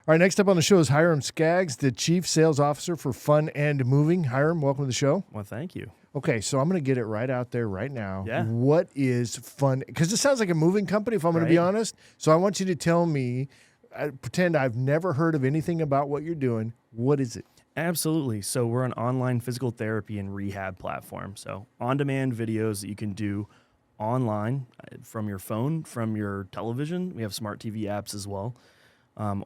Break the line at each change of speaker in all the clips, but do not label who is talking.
All right, next up on the show is Hiram Skaggs, the Chief Sales Officer for Fun and Moving. Hiram, welcome to the show.
Well, thank you.
Okay, so I'm going to get it right out there right now.
Yeah.
What is Fun? Because it sounds like a moving company, if I'm going to be honest. So I want you to tell me, pretend I've never heard of anything about what you're doing. What is it?
Absolutely. So we're an online physical therapy and rehab platform. So on-demand videos that you can do online from your phone, from your television. We have smart TV apps as well.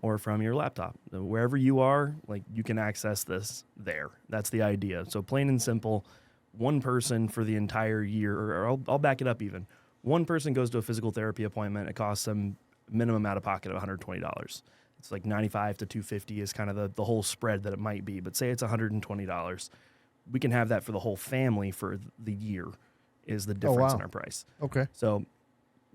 Or from your laptop. Wherever you are, like, you can access this there. That's the idea. So plain and simple, one person for the entire year, or I'll back it up even. One person goes to a physical therapy appointment. It costs them minimum out of pocket of $120. It's like $95 to $250 is kind of the whole spread that it might be. But say it's $120. We can have that for the whole family for the year is the difference in our price.
Okay.
So,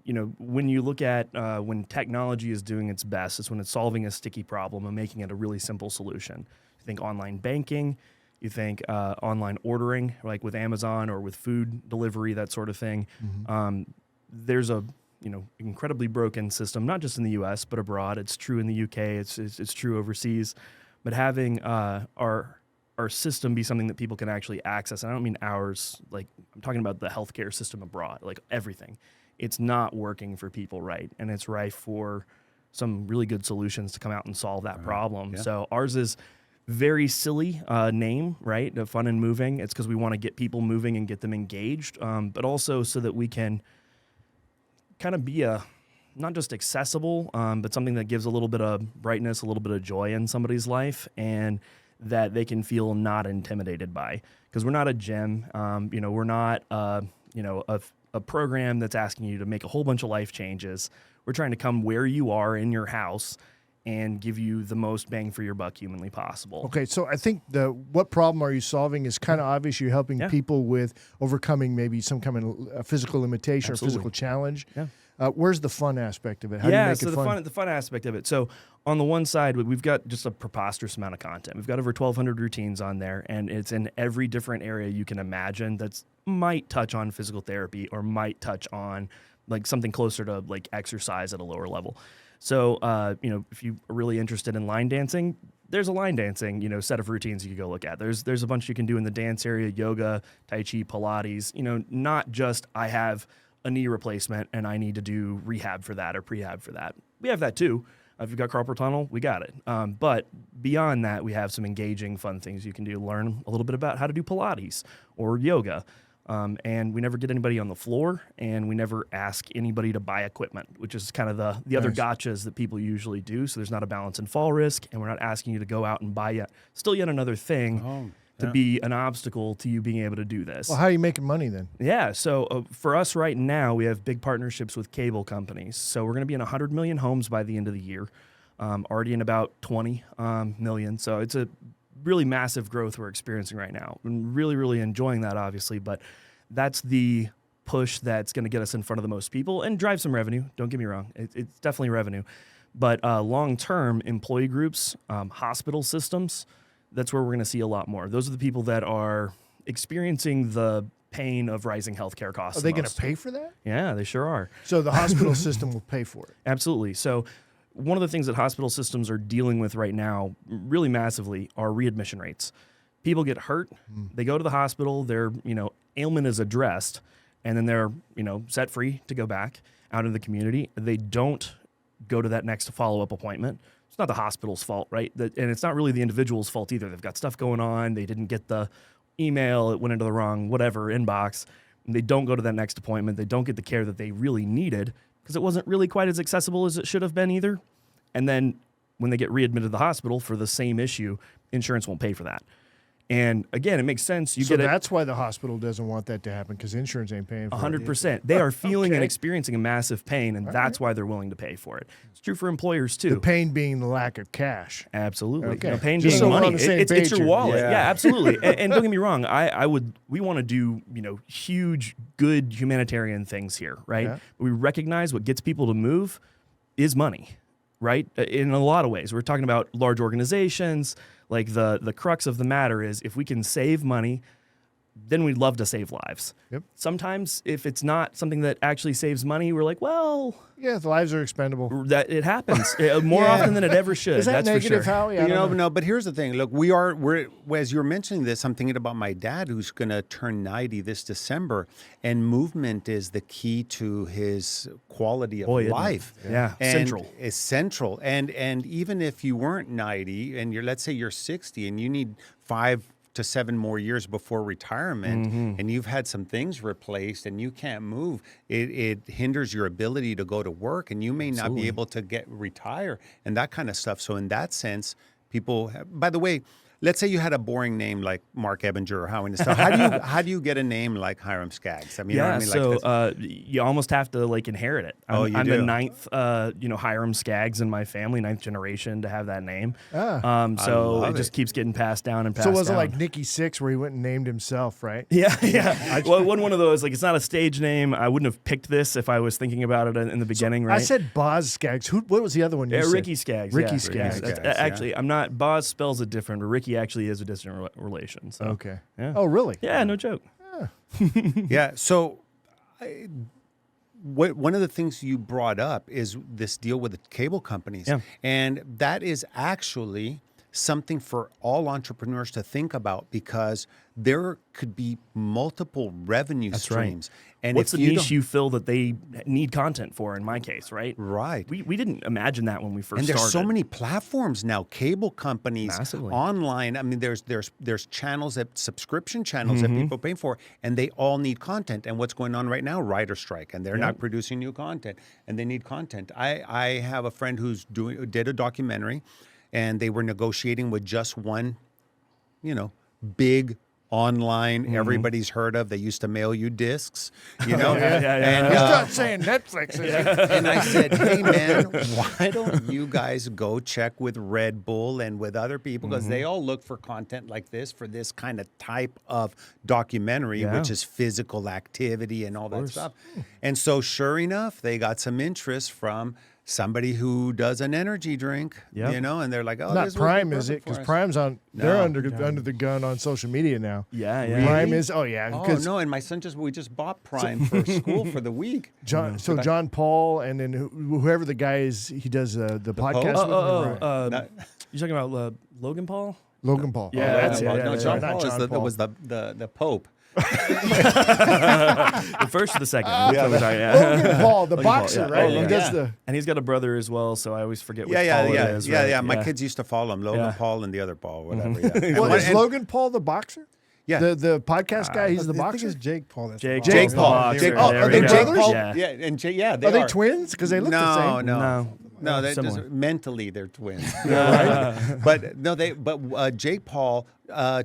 you know, when you look at when technology is doing its best, it's when it's solving a sticky problem and making it a really simple solution. You think online banking, you think online ordering, like with Amazon or with food delivery, that sort of thing. Mm-hmm. There's a incredibly broken system, not just in the U.S. but abroad. It's true in the U.K. It's true overseas. But having our system be something that people can actually access, and I don't mean ours. Like, I'm talking about the healthcare system abroad, like everything. It's not working for people right, and it's rife for some really good solutions to come out and solve that problem. Yeah. So ours is very silly name, right? Fun and moving. It's because we want to get people moving and get them engaged, but also so that we can kind of be not just accessible, but something that gives a little bit of brightness, a little bit of joy in somebody's life, and that they can feel not intimidated by. Because we're not a gym, we're not a program that's asking you to make a whole bunch of life changes. We're trying to come where you are in your house and give you the most bang for your buck humanly possible.
Okay, so I think what problem are you solving is kind of obvious. You're helping people with overcoming maybe some kind of physical limitation or physical challenge. Yeah. Where's the fun aspect of it? How do you make it fun?
The fun aspect of it. So on the one side, we've got just a preposterous amount of content. We've got over 1,200 routines on there, and it's in every different area you can imagine that's might touch on physical therapy or might touch on like something closer to like exercise at a lower level. So, if you're really interested in line dancing, there's a line dancing, set of routines you can go look at. There's a bunch you can do in the dance area, yoga, Tai Chi, Pilates, not just I have a knee replacement and I need to do rehab for that or prehab for that. We have that too. If you've got carpal tunnel, we got it. But beyond that, we have some engaging, fun things you can do. Learn a little bit about how to do Pilates or yoga. And we never get anybody on the floor, and we never ask anybody to buy equipment, which is kind of the other gotchas that people usually do. So there's not a balance and fall risk, and we're not asking you to go out and buy yet another thing to be an obstacle to you being able to do this.
Well, how are you making money then?
Yeah, so for us right now, we have big partnerships with cable companies. So we're going to be in 100 million homes by the end of the year, already in about 20 million. So it's a really massive growth we're experiencing right now. I'm really, really enjoying that, obviously, but that's the push that's going to get us in front of the most people and drive some revenue. Don't get me wrong. It's definitely revenue. But long-term, employee groups, hospital systems, that's where we're going to see a lot more. Those are the people that are experiencing the pain of rising healthcare costs.
Are they going to pay for that?
Yeah, they sure are.
So the hospital system will pay for it?
Absolutely. So one of the things that hospital systems are dealing with right now really massively are readmission rates. People get hurt, they go to the hospital, their ailment is addressed, and then they're set free to go back out into the community. They don't go to that next follow-up appointment. It's not the hospital's fault, right? And it's not really the individual's fault either. They've got stuff going on. They didn't get the email. It went into the wrong inbox. And they don't go to that next appointment. They don't get the care that they really needed because it wasn't really quite as accessible as it should have been either. And then when they get readmitted to the hospital for the same issue, insurance won't pay for that. And again, it makes sense.
That's why the hospital doesn't want that to happen, because insurance ain't paying for it.
100%. They are feeling and experiencing a massive pain, and that's why they're willing to pay for it. It's true for employers too.
The pain being the lack of cash.
Absolutely.
Okay.
Pain being money. It's your wallet.
Yeah,
absolutely. and don't get me wrong. We want to do huge, good humanitarian things here, right? Yeah. We recognize what gets people to move is money, right? In a lot of ways. We're talking about large organizations. Like the crux of the matter is if we can save money, then we'd love to save lives.
Yep.
Sometimes if it's not something that actually saves money, we're like, well,
yeah, the lives are expendable.
that it happens more often than it ever should.
Is that
that's
negative,
for sure.
Howie? I don't know.
No, but here's the thing. Look, we're as you're mentioning this, I'm thinking about my dad who's going to turn 90 this December, and movement is the key to his quality of
Isn't it?
life.
Yeah,
And
central.
It's central. And even if you weren't 90 and let's say you're 60 and you need 5 to 7 more years before retirement, and you've had some things replaced and you can't move, it hinders your ability to go to work, and you may not be able to retire and that kind of stuff. So in that sense, people by the way, let's say you had a boring name like Marc Ebinger or Howie Nestel. How do you get a name like Hiram Skaggs? I mean,
Yeah,
you know what I mean?
so you almost have to like inherit it. I'm
you do?
the ninth, Hiram Skaggs in my family, 9th generation to have that name. So it just keeps getting passed down and passed down.
So was it like Nicky Six where he went and named himself, right?
Yeah. Well, it wasn't one of those, like, it's not a stage name. I wouldn't have picked this if I was thinking about it in the beginning, right?
I said Boz Skaggs. What was the other one you said?
Ricky Skaggs.
Ricky Skaggs.
Actually, I'm not, Boz spells it different, but Ricky actually is a distant relation. So.
Okay.
Yeah.
Oh, really?
Yeah, no joke.
Yeah. So, one of the things you brought up is this deal with the cable companies, and that is actually something for all entrepreneurs to think about, because there could be multiple revenue streams.
Right.
And
what's
if
the
you
niche you feel that they need content for? In my case, right?
Right.
We didn't imagine that when we first
And there's
started.
so many platforms now, cable companies,
Massively.
online. I mean, there's channels, subscription channels that people pay for, and they all need content. And what's going on right now? Writer strike, and they're not producing new content, and they need content. I have a friend who did a documentary, and they were negotiating with just one, big online everybody's heard of. They used to mail you discs, And
He's not saying Netflix, is he?
and I said, hey, man, why don't you guys go check with Red Bull and with other people? Because they all look for content like this, for this kind of type of documentary, which is physical activity and all that stuff. And so sure enough, they got some interest from somebody who does an energy drink, and they're like, oh,
Not
this
Prime,
would be
is it?
perfect for
Because
us.
Prime's on. They're under the gun on social media now.
Yeah.
Prime is. Oh yeah.
Oh,
'cause
no, and my son we just bought Prime for school for the week.
John Paul, and then whoever the guy is, he does the podcast with.
You're talking about Logan Paul?
Logan Paul.
Yeah,
that's
yeah,
it.
yeah,
No,
yeah,
John
Not
Paul
John
is
Paul.
was the Pope.
The first or the second?
Logan Paul, the boxer,
yeah.
right?
Oh, yeah.
He does the.
And he's got a brother as well, so I always forget which Paul
Yeah.
it is. Right?
My kids used to follow him, Logan
Yeah.
Paul and the other Paul, whatever. Yeah.
Well, is Logan Paul the boxer?
Yeah.
The podcast guy. He's the
I think
boxer.
it's Jake Paul. That's
Jake
the
Jake
boxer.
Paul.
Boxer,
Jake
there
Paul.
we
Are they
go.
brothers?
Yeah.
Yeah, and they
Are they twins? Because they look the same.
No, they're
similar.
just mentally they're twins. Right? But no, Jake Paul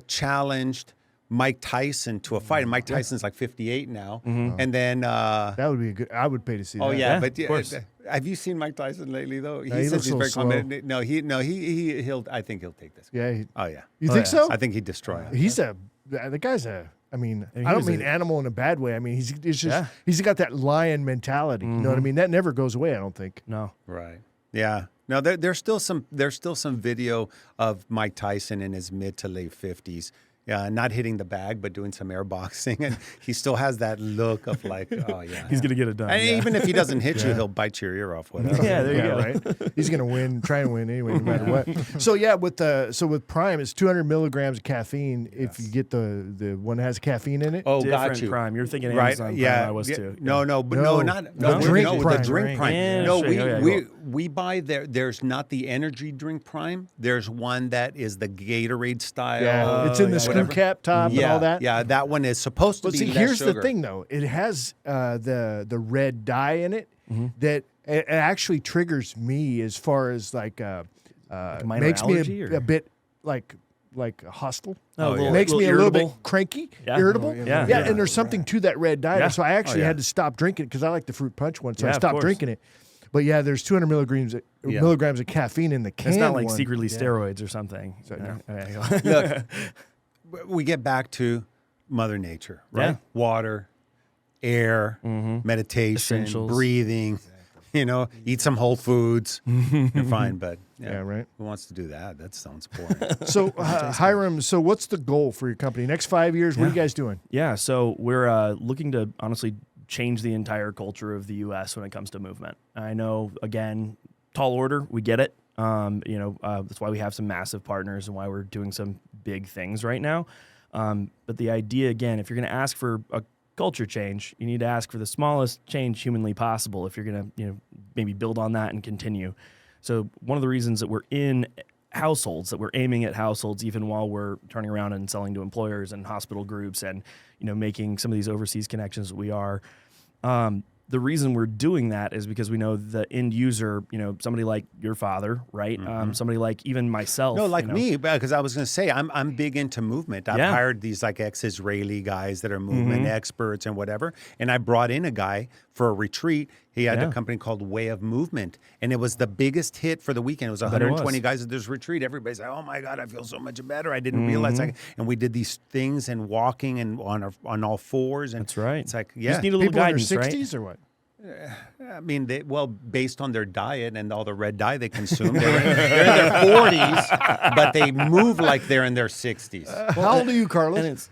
challenged Mike Tyson to a fight. And Mike Tyson's like 58 now, and then
That would be a good. I would pay to see that.
Yeah,
but
of course.
have you seen Mike Tyson lately though? He
he
says
looks
he's
so
very
slow.
confident. No, he'll. I think he'll take this.
Yeah.
Oh yeah.
You think so?
I think he'd destroy him.
He's the guy's a. I mean,
he
I don't
was
mean
a-
animal in a bad way. I mean, he's got that lion mentality. You know what I mean? That never goes away. I don't think.
No.
Right. Yeah. No, there's still some video of Mike Tyson in his mid to late 50s. Yeah, not hitting the bag, but doing some air boxing, and he still has that look of like, oh yeah,
He's going to get it done.
And
yeah.
even if he doesn't hit you, he'll bite your ear off. Whatever.
Yeah, there you go.
Right. He's gonna win. Try and win anyway, no matter what. So yeah, with Prime, it's 200 milligrams of caffeine. If you get the one that has caffeine in it.
Oh,
Different
got you.
Prime. You're thinking
Right?
Amazon
Yeah.
Prime. I was
yeah.
too.
No, but
No.
not
The drink Prime.
The drink Prime.
Yeah,
No,
sure. Okay,
we buy there's not the energy drink Prime. There's one that is the Gatorade style.
Yeah, it's in the screw
whatever.
cap top and all that.
Yeah, that one is supposed to
But
be
see,
less
here's
sugar.
the thing, though. It has the red dye in it that it actually triggers me as far as like
minor
makes
allergy,
me
or?
a bit like hostile.
Oh,
yeah.
Makes me a little bit
irritable.
cranky,
Yeah.
irritable.
Oh,
yeah,
yeah.
and there's something to that red dye.
Yeah.
So I actually
yeah.
had to stop drinking it because I like the fruit punch one. So
Yeah,
I
of
stopped
course.
drinking it. But yeah, there's 200 milligrams of caffeine in the can.
It's not like secretly steroids or something.
So, no.
Okay.
Look, we get back to Mother Nature, right?
Yeah.
Water, air, meditation,
Essentials.
breathing. Eat some whole foods. You're fine, bud.
Yeah, right.
Who wants to do that? That sounds boring.
So, Hiram, so what's the goal for your company? Next 5 years, what are you guys doing?
Yeah, so we're looking to honestly change the entire culture of the U.S. when it comes to movement. I know, again, tall order, we get it. That's why we have some massive partners and why we're doing some big things right now. But the idea, again, if you're going to ask for a culture change, you need to ask for the smallest change humanly possible if you're going to, maybe build on that and continue. So one of the reasons that we're in households, that we're aiming at households, even while we're turning around and selling to employers and hospital groups and, making some of these overseas connections that we are, the reason we're doing that is because we know the end user, somebody like your father, right? Mm-hmm. Somebody like even myself.
No, like me, because I was going to say, I'm big into movement. I've hired these like ex-Israeli guys that are movement experts and whatever. And I brought in a guy for a retreat. He had a company called Way of Movement, and it was the biggest hit for the weekend. It was 120 guys at this retreat. Everybody's like, "Oh my God, I feel so much better." I didn't realize. And we did these things and walking and on all fours. And
that's right.
It's like,
you just need a little guidance,
in their 60s or what?
I mean, based on their diet and all the red dye they consume, they're in their 40s, but they move like they're in their 60s.
How old are you, Carlos?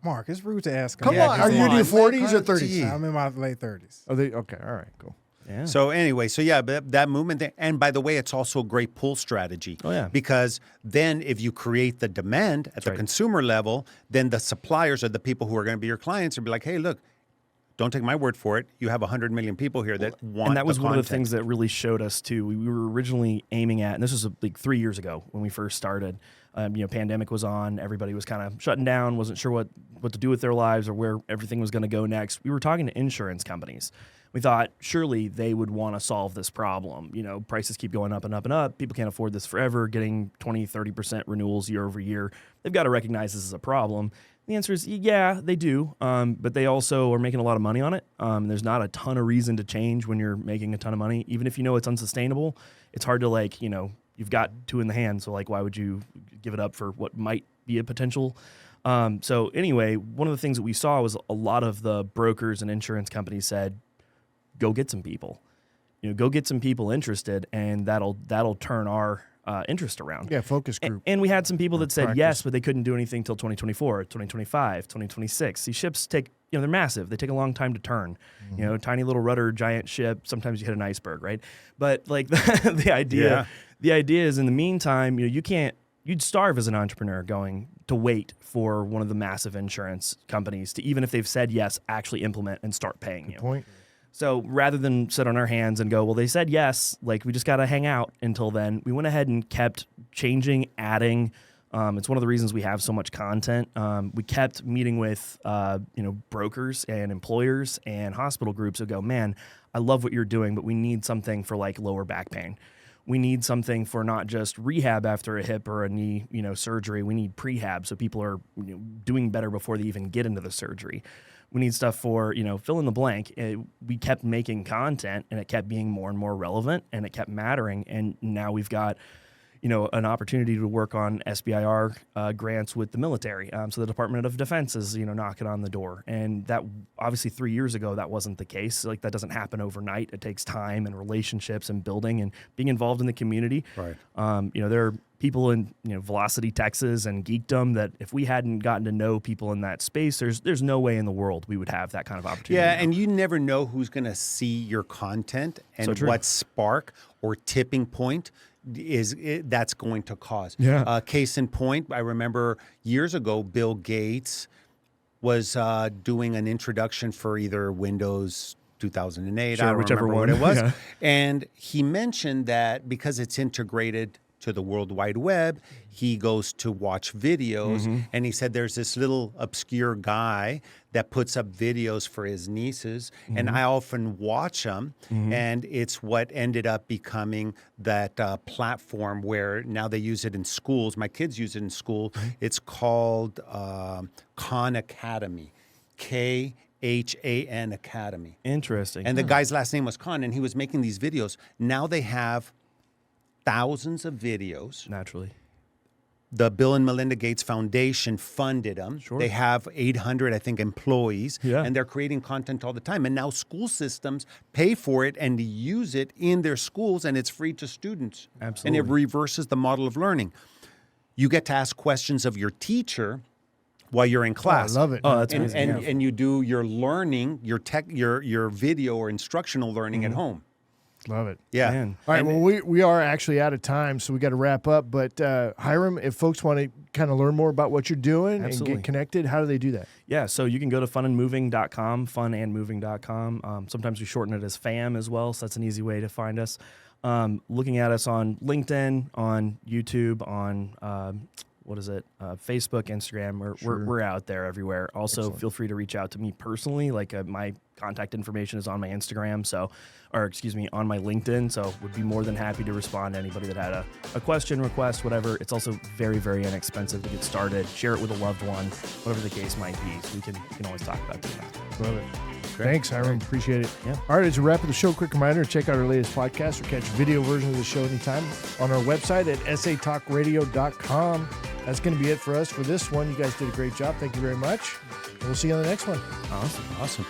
Mark, it's rude to ask.
Come on, are you in your 40s or 30s?
I'm in my late 30s.
Oh, okay, all right, cool.
Yeah.
So anyway, but that movement thing, and by the way, it's also a great pull strategy.
Oh, yeah.
Because then if you create the demand at the consumer level, then the suppliers or the people who are going to be your clients will be like, "Hey, look, don't take my word for it. You have 100 million people here that want."
And that was
the
one
content.
of the things that really showed us too. We were originally aiming at, and this was like 3 years ago when we first started. Pandemic was on. Everybody was kind of shutting down, wasn't sure what to do with their lives or where everything was going to go next. We were talking to insurance companies. We thought surely they would want to solve this problem. Prices keep going up and up and up. People can't afford this forever, getting 20, 30% renewals year over year. They've got to recognize this as a problem. The answer is, yeah, they do, but they also are making a lot of money on it. There's not a ton of reason to change when you're making a ton of money. Even if you know it's unsustainable, it's hard to you've got two in the hand, so why would you give it up for what might be a potential? So anyway, one of the things that we saw was a lot of the brokers and insurance companies said, go get some people. Go get some people interested, and that'll turn our interest around.
Yeah, focus group.
And we had some people that said yes, but they couldn't do anything till 2024, 2025, 2026. These ships take, they're massive. They take a long time to turn. Mm-hmm. Tiny little rudder, giant ship. Sometimes you hit an iceberg, right? But like the idea is in the meantime, you'd starve as an entrepreneur going to wait for one of the massive insurance companies to, even if they've said yes, actually implement and start paying you.
Point.
So rather than sit on our hands and go, well, they said yes, we just got to hang out until then, we went ahead and kept changing, adding. It's one of the reasons we have so much content. We kept meeting with, brokers and employers and hospital groups who go, man, I love what you're doing, but we need something for lower back pain. We need something for not just rehab after a hip or a knee, surgery. We need prehab so people are doing better before they even get into the surgery. We need stuff for, fill in the blank. We kept making content and it kept being more and more relevant and it kept mattering. And now we've got, an opportunity to work on SBIR grants with the military. So the Department of Defense is, knocking on the door. And that obviously 3 years ago, that wasn't the case. That doesn't happen overnight. It takes time and relationships and building and being involved in the community.
Right.
There are people in Velocity, Texas and Geekdom that if we hadn't gotten to know people in that space, there's no way in the world we would have that kind of opportunity.
Yeah, and you never know who's going to see your content and what spark or tipping point that's going to cause.
Yeah.
Case in point, I remember years ago, Bill Gates was doing an introduction for either Windows 2008, I don't remember what it was. And he mentioned that because it's integrated to the World Wide Web, he goes to watch videos, and he said there's this little obscure guy that puts up videos for his nieces, and I often watch them, and it's what ended up becoming that platform where now they use it in schools. My kids use it in school. It's called Khan Academy, Khan Academy.
Interesting.
And the guy's last name was Khan, and he was making these videos. Now they have thousands of videos.
Naturally.
The Bill and Melinda Gates Foundation funded them.
Sure.
They have 800, I think, employees,
Yeah.
and they're creating content all the time. And now school systems pay for it and use it in their schools, and it's free to students.
Absolutely.
And it reverses the model of learning. You get to ask questions of your teacher while you're in class.
I love it.
Oh, that's
and,
amazing.
and,
Yeah.
and you do your learning, your video or instructional learning at home.
Love it.
Yeah.
Man.
All right, well, we are actually out of time, so we got to wrap up. But Hiram, if folks want to kind of learn more about what you're doing
Absolutely.
and get connected, how do they do that?
Yeah, so you can go to funandmoving.com, funandmoving.com. Sometimes we shorten it as FAM as well, so that's an easy way to find us. Looking at us on LinkedIn, on YouTube, on Facebook, Instagram. We're out there everywhere. Also, feel free to reach out to me personally. Like my contact information is on my Instagram, on my LinkedIn. So would be more than happy to respond to anybody that had a question, request, whatever. It's also very, very inexpensive to get started. Share it with a loved one, whatever the case might be. So we can always talk about doing that.
Love it. Thanks, Hiram. Appreciate it.
Yeah.
All right, as a wrap of the show, quick reminder to check out our latest podcast or catch video version of the show anytime on our website at satalkradio.com. That's going to be it for us for this one. You guys did a great job. Thank you very much. And we'll see you on the next one.
Awesome.
Awesome.